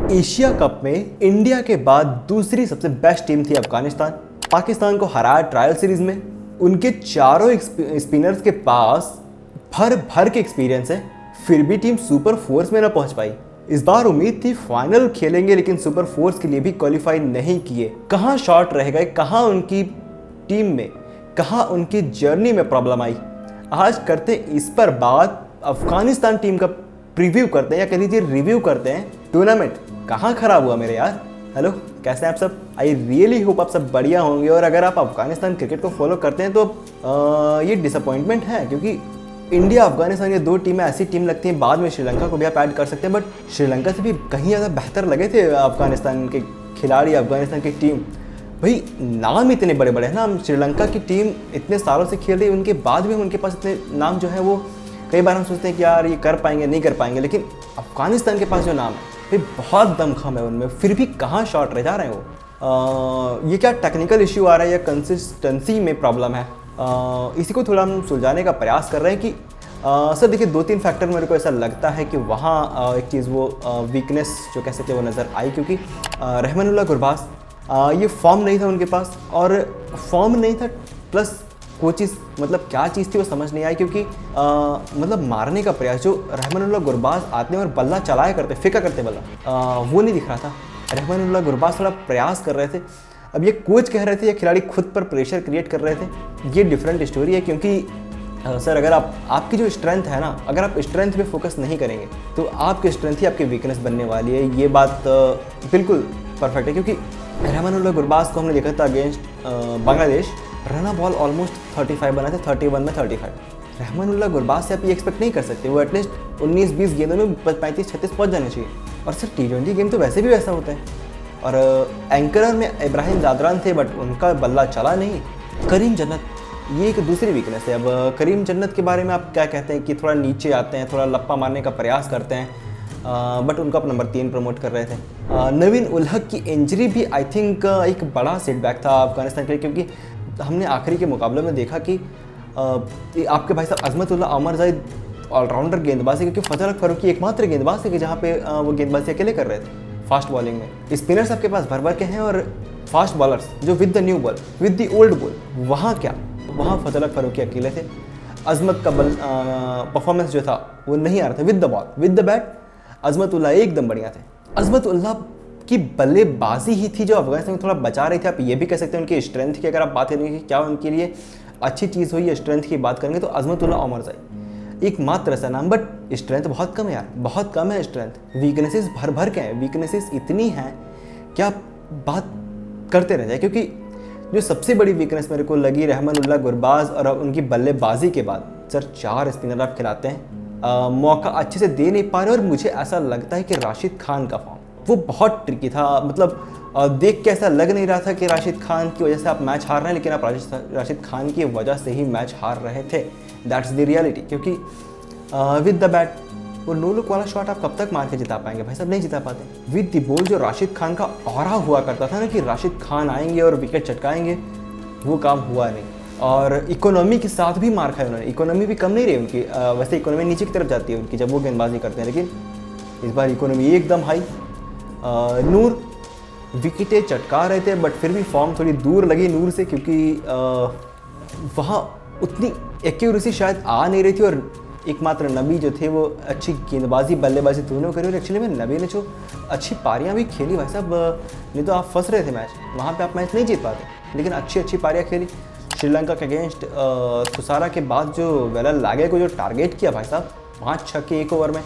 Asia cup में India के बाद दूसरी सबसे बेस्ट टीम थी अफगानिस्तान। पाकिस्तान को हराया ट्रायल सीरीज में। उनके चारों स्पिनर्स के पास भर भर के एक्सपीरियंस है, फिर भी टीम सुपर फोर्स में ना पहुंच पाई। इस बार उम्मीद थी फाइनल खेलेंगे, लेकिन सुपर फोर्स के लिए भी क्वालिफाई नहीं किए। कहाँ शॉट रह गए, कहाँ उनकी टीम में, कहाँ उनकी जर्नी में प्रॉब्लम आई। आज करते इस पर बात। अफगानिस्तान टीम का प्रीव्यू करते हैं, या कह लीजिए रिव्यू करते हैं। टूर्नामेंट कहाँ खराब हुआ मेरे यार। हेलो, कैसे हैं आप सब? आई रियली होप आप सब बढ़िया होंगे। और अगर आप अफगानिस्तान क्रिकेट को फॉलो करते हैं तो ये डिसअपॉइंटमेंट है, क्योंकि इंडिया अफगानिस्तान ये दो टीमें ऐसी टीम लगती हैं। बाद में श्रीलंका को भी आप ऐड कर सकते हैं, बट श्रीलंका से भी कहीं ज़्यादा बेहतर लगे थे अफगानिस्तान के खिलाड़ी, अफगानिस्तान की टीम। भाई नाम इतने बड़े बड़े हैं ना। हम श्रीलंका की टीम इतने सालों से खेल रही है, उनके बाद भी उनके पास इतने नाम जो है वो कई बार हम सोचते हैं कि यार ये कर पाएंगे नहीं कर पाएंगे, लेकिन अफगानिस्तान के पास जो नाम है भाई बहुत दमखम है उनमें, फिर भी कहाँ शॉट रह जा रहे हैं वो। ये क्या टेक्निकल इश्यू आ रहा है या कंसिस्टेंसी में प्रॉब्लम है? इसी को थोड़ा हम सुलझाने का प्रयास कर रहे हैं कि सर देखिए, 2-3 फैक्टर मेरे को ऐसा लगता है कि वहाँ एक चीज़ वो वीकनेस जो कह सकते हैं वो नज़र आई, क्योंकि रहमानुल्लाह गुरबाज ये फॉर्म नहीं था उनके पास, और फॉर्म नहीं था प्लस कोचिस मतलब क्या चीज़ थी वो समझ नहीं आई। क्योंकि मतलब मारने का प्रयास जो रहमानुल्लाह गुरबाज आते हैं और बल्ला चलाया करते, फेंका करते बल्ला, वो नहीं दिख रहा था। रहमानुल्लाह गुरबाज थोड़ा प्रयास कर रहे थे। अब ये कोच कह रहे थे या खिलाड़ी खुद पर प्रेशर क्रिएट कर रहे थे, ये डिफरेंट स्टोरी है। क्योंकि सर अगर आपकी जो स्ट्रेंथ है ना, अगर आप स्ट्रेंथ पे फोकस नहीं करेंगे तो आपकी स्ट्रेंथ ही आपकी वीकनेस बनने वाली है। ये बात बिल्कुल परफेक्ट है, क्योंकि रहमानुल्लाह गुरबाज को हमने देखा था against Bangladesh, run ball almost 35 बना थे, 31 में 35। रहमानुल्लाह गुरबाज से आप ये एक्सपेक्ट नहीं कर सकते, वो एटलीस्ट 19-20 गेंदों में 35-36 पहुँच जाने चाहिए। और सर T20 गेम तो वैसे भी वैसा होता है। और एंकरर में इब्राहिम जादरान थे, बट उनका बल्ला चला नहीं। करीम जन्नत, ये एक दूसरी वीकनेस है। अब करीम जन्नत के बारे में आप क्या कहते हैं कि थोड़ा नीचे आते हैं, थोड़ा लप्पा मारने का प्रयास करते हैं, बट उनको आप नंबर 3 प्रमोट कर रहे थे। नवीन उल हक की इंजरी भी आई थिंक एक बड़ा सेटबैक था अफगानिस्तान के लिए, क्योंकि हमने आखिरी के मुकाबले में देखा कि आपके भाई साहब अजमतुल्लाह अमरजाई ऑलराउंडर गेंदबाज है, क्योंकि फजल फारूकी एकमात्र गेंदबाज है कि जहाँ पे वो गेंदबाजी अकेले कर रहे थे फास्ट बॉलिंग में। स्पिनर्स आपके पास भर भर के हैं, और फास्ट बॉलर्स जो with the new ball, with the old ball, वहाँ क्या, वहाँ फजल फारूकी अकेले थे। अजमत का परफॉर्मेंस जो था वो नहीं आ रहा था with the ball, with the bat. Azmatullah एकदम बढ़िया थे। अजमतुल्लाह की बल्लेबाजी ही थी जो अफगानिस्तान में थोड़ा बचा रही थी। आप ये भी कह सकते हैं उनकी स्ट्रेंथ की, अगर आप बात करेंगे कि क्या उनके लिए अच्छी चीज़ हुई है स्ट्रेंथ की बात करेंगे, तो अजमतुल्लाह अमरजाई एक मात्र ऐसा नाम, बट स्ट्रेंथ बहुत कम है यार, बहुत कम है स्ट्रेंथ। वीकनेसेस भर भर के हैं, वीकनेसेस इतनी हैं कि आप बात करते रह जाए। क्योंकि जो सबसे बड़ी वीकनेस मेरे को लगी रहमानुल्लाह गुरबाज और उनकी बल्लेबाजी के बाद, सर 4 स्पिनर आप खिलाते हैं, मौका अच्छे से दे नहीं पा रहे। और मुझे ऐसा लगता है कि राशिद खान का फॉर्म वो बहुत ट्रिकी था। मतलब देख के ऐसा लग नहीं रहा था कि राशिद खान की वजह से आप मैच हार रहे हैं, लेकिन आप राशिद खान की वजह से ही मैच हार रहे थे। That's the reality. क्योंकि विद द बैट वो नो लुक वाला शॉट आप कब तक मार के जिता पाएंगे भाई साहब? नहीं जिता पाते। विद द बॉल जो राशिद खान का ऑरा हुआ करता था ना कि राशिद खान आएंगे और विकेट चटकाएंगे, वो काम हुआ नहीं। और इकोनॉमी के साथ भी मार खाई उन्होंने। इकोनॉमी भी कम नहीं रही उनकी, वैसे इकोनॉमी नीचे की तरफ जाती है उनकी जब वो गेंदबाजी करते हैं, लेकिन इस बार इकोनॉमी एकदम हाई। नूर विकेटें चटका रहे थे, बट फिर भी फॉर्म थोड़ी दूर लगी नूर से, क्योंकि वहाँ उतनी एक्यूरेसी शायद आ नहीं रही थी। और एकमात्र नबी जो थे वो अच्छी गेंदबाजी बल्लेबाजी दोनों करी, और एक्चुअली में नबी ने जो अच्छी पारियाँ भी खेली भाई साहब, नहीं तो आप फंस रहे थे मैच, वहाँ पे आप मैच नहीं जीत पाते, लेकिन अच्छी पारियाँ खेली। श्रीलंका के अगेंस्ट थुसारा के बाद जो वेलल लागे को जो टारगेट किया भाई साहब 5 छक्के 1 ओवर में,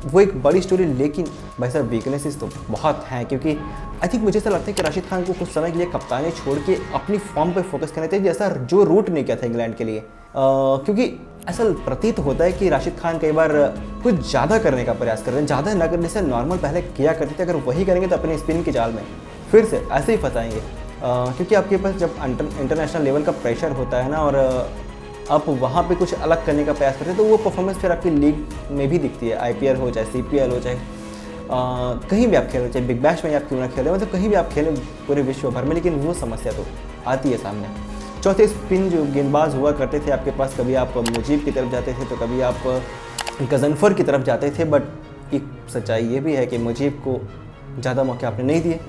वो एक बड़ी स्टोरी। लेकिन भाई साहब वीकनेसेस तो बहुत हैं, क्योंकि आई थिंक मुझे ऐसा लगता है कि राशिद खान को कुछ समय के लिए कप्तानी छोड़ के अपनी फॉर्म पे फोकस करना चाहिए, जैसा जो रूट नहीं किया था इंग्लैंड के लिए। क्योंकि ऐसा प्रतीत होता है कि राशिद खान कई बार कुछ ज़्यादा करने का प्रयास कर रहे हैं, ज़्यादा न करने से नॉर्मल पहले किया करते थे, अगर वही करेंगे तो अपने स्पिन की जाल में फिर से ऐसे ही फंसाएंगे। क्योंकि आपके पास जब इंटरनेशनल लेवल का प्रेशर होता है ना, और आप वहाँ पे कुछ अलग करने का प्रयास करते हैं, तो वो परफॉर्मेंस फिर आपकी लीग में भी दिखती है। IPL हो चाहे CPL हो, चाहे कहीं भी आप खेलें, चाहे बिग बैश में आप क्यों ना खेलें, मतलब कहीं भी आप खेलें पूरे विश्व भर में, लेकिन वो समस्या तो आती है सामने। चौथे स्पिन जो गेंदबाज हुआ करते थे आपके पास, कभी आप मुजीब की तरफ जाते थे तो कभी आप गजनफर की तरफ जाते थे, बट एक सच्चाई ये भी है कि मुजीब को ज़्यादा मौके आपने नहीं दिए।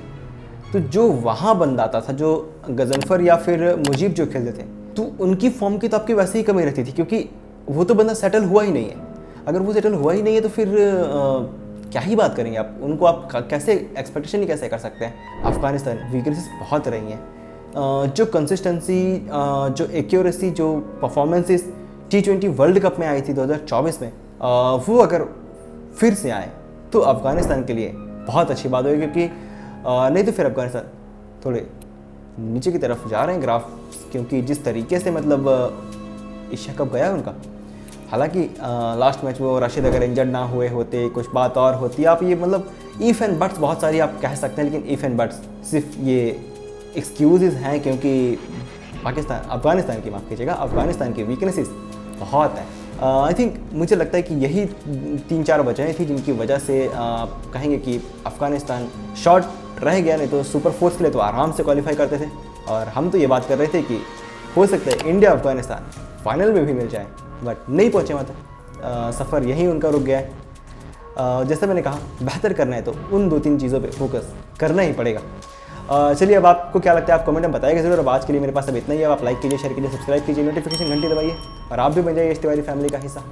तो जो वहाँ बंदा आता था, जो गजनफर या फिर मुजीब जो खेलते थे, तो उनकी फॉर्म की तो आपकी वैसे ही कमी रहती थी, क्योंकि वो तो बंदा सेटल हुआ ही नहीं है। अगर वो सेटल हुआ ही नहीं है तो फिर क्या ही बात करेंगे आप उनको, आप कैसे एक्सपेक्टेशन ही कैसे कर सकते हैं। अफगानिस्तान वीकनेसेस बहुत रही हैं, जो कंसिस्टेंसी, जो एक्यूरेसी, जो परफॉर्मेंसेस T20 वर्ल्ड कप में आई थी 2024 में, वो अगर फिर से आए तो अफ़गानिस्तान के लिए बहुत अच्छी बात होगी, क्योंकि नहीं तो फिर अफ़गानिस्तान थोड़े नीचे की तरफ जा रहे हैं ग्राफ, क्योंकि जिस तरीके से मतलब एशिया कप गया है उनका। हालांकि लास्ट मैच वो राशिद अगर इंजर्ड ना हुए होते, कुछ बात और होती, आप ये मतलब इफ़ एंड बट्स बहुत सारी आप कह सकते हैं, लेकिन इफ़ एंड बट्स सिर्फ ये एक्सक्यूजेज हैं, क्योंकि अफ़गानिस्तान की, माफ़ कीजिएगा, अफ़गानिस्तान की वीकनेसेस बहुत हैं। आई थिंक मुझे लगता है कि यही 3-4 वजहें थी जिनकी वजह से कहेंगे कि अफ़गानिस्तान शॉर्ट रह गया, नहीं तो सुपर फोर्स के लिए तो आराम से क्वालिफाई करते थे। और हम तो ये बात कर रहे थे कि हो सकता है इंडिया अफ़गानिस्तान फाइनल में भी मिल जाए, बट नहीं पहुँचे वहाँ तक। सफ़र यहीं उनका रुक गया है। जैसे मैंने कहा, बेहतर करना है तो उन 2-3 चीज़ों पे फोकस करना ही पड़ेगा। चलिए, अब आपको क्या लगता है आप कमेंट में बताइएगा ज़रूर। अब आज के लिए मेरे पास अब इतना ही है। आप लाइक कीजिए, शेयर कीजिए, सब्सक्राइब कीजिए, नोटिफिकेशन घंटी दबाइए और आप भी बन जाइए इस तिवारी फैमिली का हिस्सा।